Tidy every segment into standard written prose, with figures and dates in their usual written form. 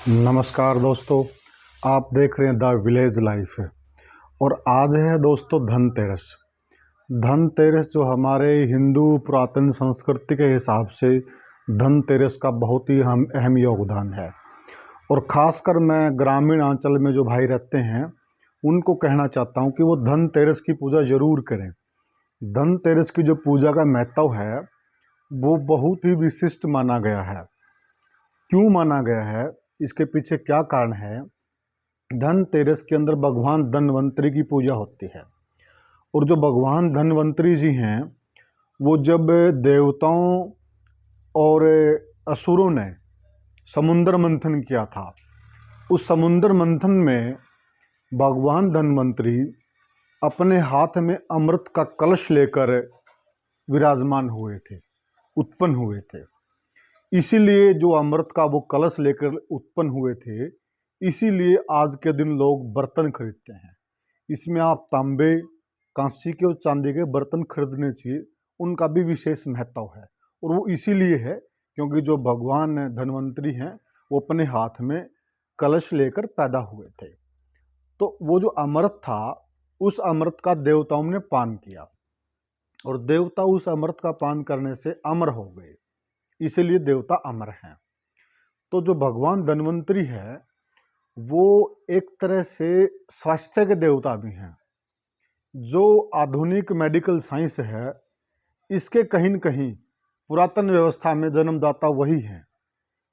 नमस्कार दोस्तों, आप देख रहे हैं द विलेज लाइफ है। और आज है दोस्तों धनतेरस। धनतेरस जो हमारे हिंदू पुरातन संस्कृति के हिसाब से धनतेरस का बहुत ही अहम योगदान है। और ख़ासकर मैं ग्रामीण अंचल में जो भाई रहते हैं उनको कहना चाहता हूँ कि वो धनतेरस की पूजा ज़रूर करें। धनतेरस की जो पूजा का महत्व है वो बहुत ही विशिष्ट माना गया है। क्यों माना गया है, इसके पीछे क्या कारण है? धनतेरस के अंदर भगवान धन्वंतरी की पूजा होती है। और जो भगवान धन्वंतरी जी हैं वो जब देवताओं और असुरों ने समुद्र मंथन किया था, उस समुद्र मंथन में भगवान धन्वंतरी अपने हाथ में अमृत का कलश लेकर विराजमान हुए थे, उत्पन्न हुए थे। इसीलिए जो अमृत का वो कलश लेकर उत्पन्न हुए थे, इसीलिए आज के दिन लोग बर्तन खरीदते हैं। इसमें आप तांबे, कांसी के और चांदी के बर्तन खरीदने चाहिए, उनका भी विशेष महत्व है। और वो इसीलिए है क्योंकि जो भगवान धन्वंतरी हैं वो अपने हाथ में कलश लेकर पैदा हुए थे। तो वो जो अमृत था, उस अमृत का देवताओं ने पान किया और देवता उस अमृत का पान करने से अमर हो गए, इसीलिए देवता अमर हैं। तो जो भगवान धन्वंतरी है वो एक तरह से स्वास्थ्य के देवता भी हैं। जो आधुनिक मेडिकल साइंस है, इसके कहीं न कहीं पुरातन व्यवस्था में जन्मदाता वही हैं।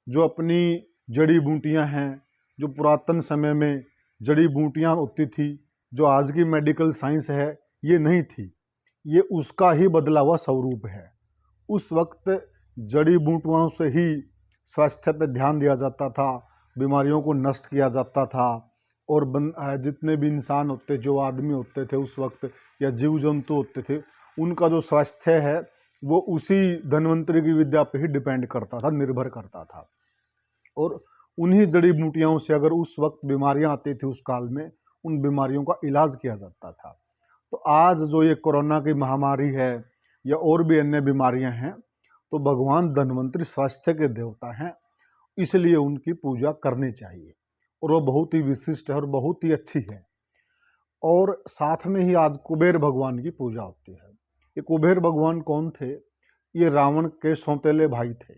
जो अपनी जड़ी बूटियां हैं, जो पुरातन समय में जड़ी बूटियां होती थी, जो आज की मेडिकल साइंस है ये नहीं थी, ये उसका ही बदला हुआ स्वरूप है। उस वक्त जड़ी बूटियों से ही स्वास्थ्य पर ध्यान दिया जाता था, बीमारियों को नष्ट किया जाता था। और जितने भी इंसान होते, जो आदमी होते थे उस वक्त या जीव जंतु होते थे, उनका जो स्वास्थ्य है वो उसी धन्वंतरी की विद्या पे ही डिपेंड करता था, निर्भर करता था। और उन्हीं जड़ी बूटियों से अगर उस वक्त बीमारियां आती थी उस काल में, उन बीमारियों का इलाज किया जाता था। तो आज जो ये कोरोना की महामारी है या और भी अन्य बीमारियां हैं, तो भगवान धन्वंतरी स्वास्थ्य के देवता हैं, इसलिए उनकी पूजा करनी चाहिए। और वो बहुत ही विशिष्ट है और बहुत ही अच्छी है। और साथ में ही आज कुबेर भगवान की पूजा होती है। ये कुबेर भगवान कौन थे? ये रावण के सौतेले भाई थे।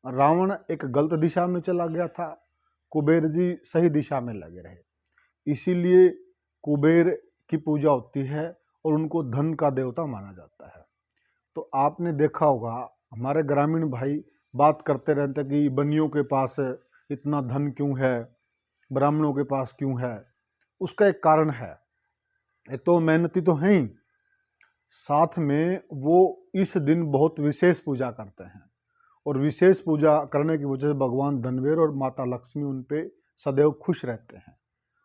रावण एक गलत दिशा में चला गया था, कुबेर जी सही दिशा में लगे रहे, इसीलिए कुबेर की पूजा होती है और उनको धन का देवता माना जाता है। तो आपने देखा होगा हमारे ग्रामीण भाई बात करते रहते कि बनियों के पास इतना धन क्यों है, ब्राह्मणों के पास क्यों है। उसका एक कारण है, एक तो मेहनती तो हैं ही, साथ में वो इस दिन बहुत विशेष पूजा करते हैं। और विशेष पूजा करने की वजह से भगवान धनवेर और माता लक्ष्मी उन पे सदैव खुश रहते हैं।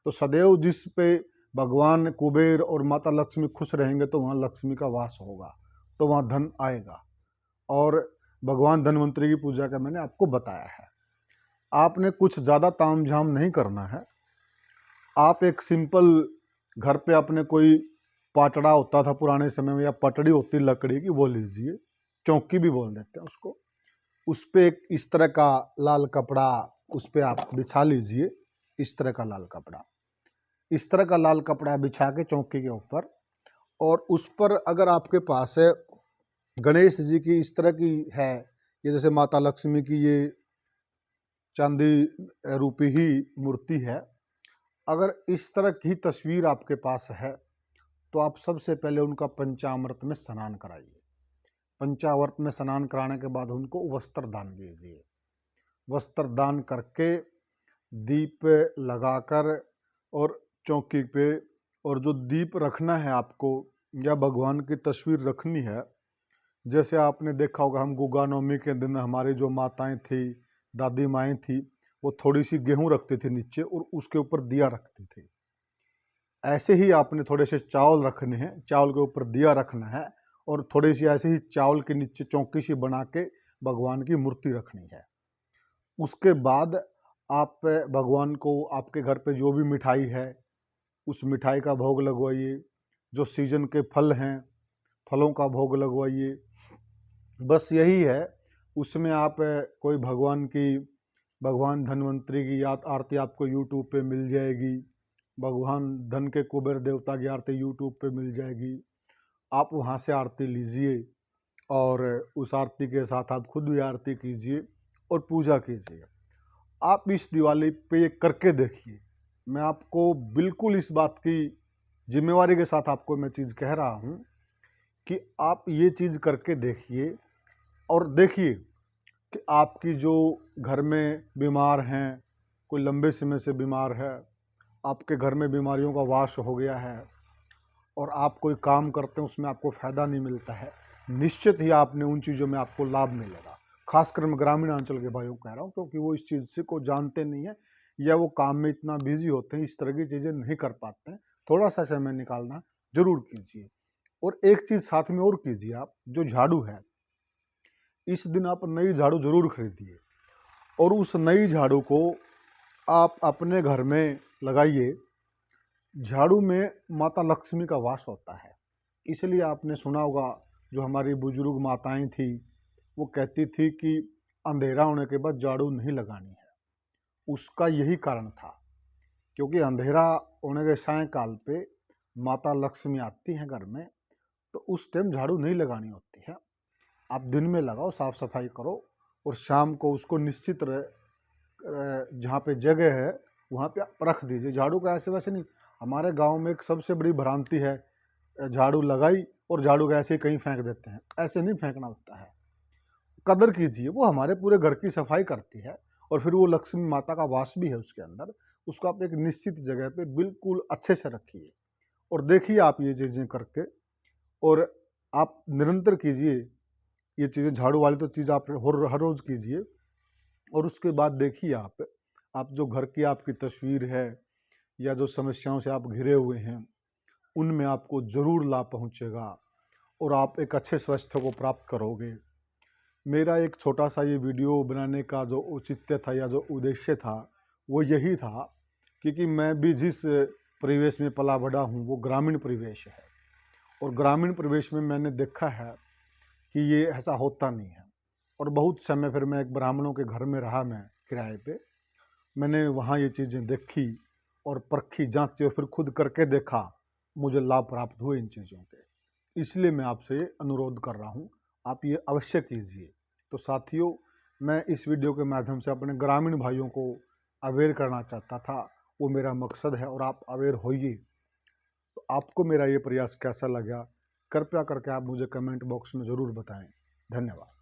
तो सदैव जिस पे भगवान कुबेर और माता लक्ष्मी खुश रहेंगे तो वहाँ लक्ष्मी का वास होगा, तो वहाँ धन आएगा। और भगवान धन्वंतरी की पूजा का मैंने आपको बताया है। आपने कुछ ज़्यादा तामझाम नहीं करना है। आप एक सिंपल घर पे अपने कोई पाटड़ा होता था पुराने समय में, या पटड़ी होती लकड़ी की, वो लीजिए, चौकी भी बोल देते हैं उसको। उस पर एक इस तरह का लाल कपड़ा उस पर आप बिछा लीजिए, इस तरह का लाल कपड़ा, इस तरह का लाल कपड़ा बिछा के चौकी के ऊपर। और उस पर अगर आपके पास है गणेश जी की इस तरह की है, ये जैसे माता लक्ष्मी की ये चांदी रूपी ही मूर्ति है, अगर इस तरह की तस्वीर आपके पास है तो आप सबसे पहले उनका पंचामृत में स्नान कराइए। पंचामृत में स्नान कराने के बाद उनको वस्त्र दान दीजिए। वस्त्र दान करके दीप लगाकर और चौकी पे, और जो दीप रखना है आपको या भगवान की तस्वीर रखनी है, जैसे आपने देखा होगा हम गुगा नवमी के दिन हमारी जो माताएं थी, दादी माएँ थी, वो थोड़ी सी गेहूं रखती थी नीचे और उसके ऊपर दिया रखती थी। ऐसे ही आपने थोड़े से चावल रखने हैं, चावल के ऊपर दिया रखना है, और थोड़ी सी ऐसे ही चावल के नीचे चौकी सी बना के भगवान की मूर्ति रखनी है। उसके बाद आप भगवान को आपके घर पे जो भी मिठाई है उस मिठाई का भोग लगवाइए। जो सीजन के फल हैं, फलों का भोग लगवाइए। बस यही है। उसमें आप कोई भगवान की भगवान धन्वंतरी की याद आरती आपको यूट्यूब पे मिल जाएगी। भगवान धन के कुबेर देवता की आरती यूट्यूब पे मिल जाएगी। आप वहाँ से आरती लीजिए और उस आरती के साथ आप खुद भी आरती कीजिए और पूजा कीजिए। आप इस दिवाली पे ये करके देखिए। मैं आपको बिल्कुल इस बात की जिम्मेवारी के साथ आपको मैं चीज़ कह रहा हूँ कि आप ये चीज़ करके देखिए और देखिए कि आपकी जो घर में बीमार हैं, कोई लंबे समय से बीमार है, आपके घर में बीमारियों का वास हो गया है और आप कोई काम करते हैं उसमें आपको फ़ायदा नहीं मिलता है, निश्चित ही आपने उन चीज़ों में आपको लाभ मिलेगा। खासकर मैं ग्रामीण अंचल के भाइयों को कह रहा हूँ, क्योंकि वो इस चीज़ से को जानते नहीं हैं या वो काम में इतना बिजी होते हैं, इस तरह की चीज़ें नहीं कर पाते हैं। थोड़ा सा समय निकालना जरूर कीजिए। और एक चीज़ साथ में और कीजिए, आप जो झाड़ू है, इस दिन आप नई झाड़ू जरूर खरीदिए और उस नई झाड़ू को आप अपने घर में लगाइए। झाड़ू में माता लक्ष्मी का वास होता है, इसलिए आपने सुना होगा, जो हमारी बुजुर्ग माताएं थी वो कहती थी कि अंधेरा होने के बाद झाड़ू नहीं लगानी है। उसका यही कारण था, क्योंकि अंधेरा होने के सायंकाल पे माता लक्ष्मी आती हैं घर में, तो उस टाइम झाड़ू नहीं लगानी होती है। आप दिन में लगाओ, साफ सफाई करो और शाम को उसको निश्चित जहाँ पे जगह है वहाँ पे आप रख दीजिए। झाड़ू का ऐसे वैसे नहीं, हमारे गांव में एक सबसे बड़ी भ्रांति है, झाड़ू लगाई और झाड़ू का ऐसे ही कहीं फेंक देते हैं। ऐसे नहीं फेंकना होता है, कदर कीजिए। वो हमारे पूरे घर की सफाई करती है और फिर वो लक्ष्मी माता का वास भी है उसके अंदर। उसको आप एक निश्चित जगह पे बिल्कुल अच्छे से रखिए और देखिए आप ये चीज़ें करके, और आप निरंतर कीजिए ये चीज़ें। झाड़ू वाली तो चीज़ आप हर रोज़ कीजिए और उसके बाद देखिए आप जो घर की आपकी तस्वीर है या जो समस्याओं से आप घिरे हुए हैं, उनमें आपको ज़रूर लाभ पहुंचेगा और आप एक अच्छे स्वास्थ्य को प्राप्त करोगे। मेरा एक छोटा सा ये वीडियो बनाने का जो औचित्य था या जो उद्देश्य था वो यही था, क्योंकि मैं भी जिस परिवेश में पला बढ़ा हूँ वो ग्रामीण परिवेश है और ग्रामीण परिवेश में मैंने देखा है कि ये ऐसा होता नहीं है। और बहुत समय फिर मैं एक ब्राह्मणों के घर में रहा, मैं किराए पे, मैंने वहाँ ये चीज़ें देखी और परखी जांची और फिर खुद करके देखा, मुझे लाभ प्राप्त हुए इन चीज़ों के। इसलिए मैं आपसे ये अनुरोध कर रहा हूँ, आप ये अवश्य कीजिए। तो साथियों, मैं इस वीडियो के माध्यम से अपने ग्रामीण भाइयों को अवेयर करना चाहता था, वो मेरा मकसद है और आप अवेयर होइए। तो आपको मेरा ये प्रयास कैसा लगा, कृपया करके आप मुझे कमेंट बॉक्स में ज़रूर बताएं। धन्यवाद।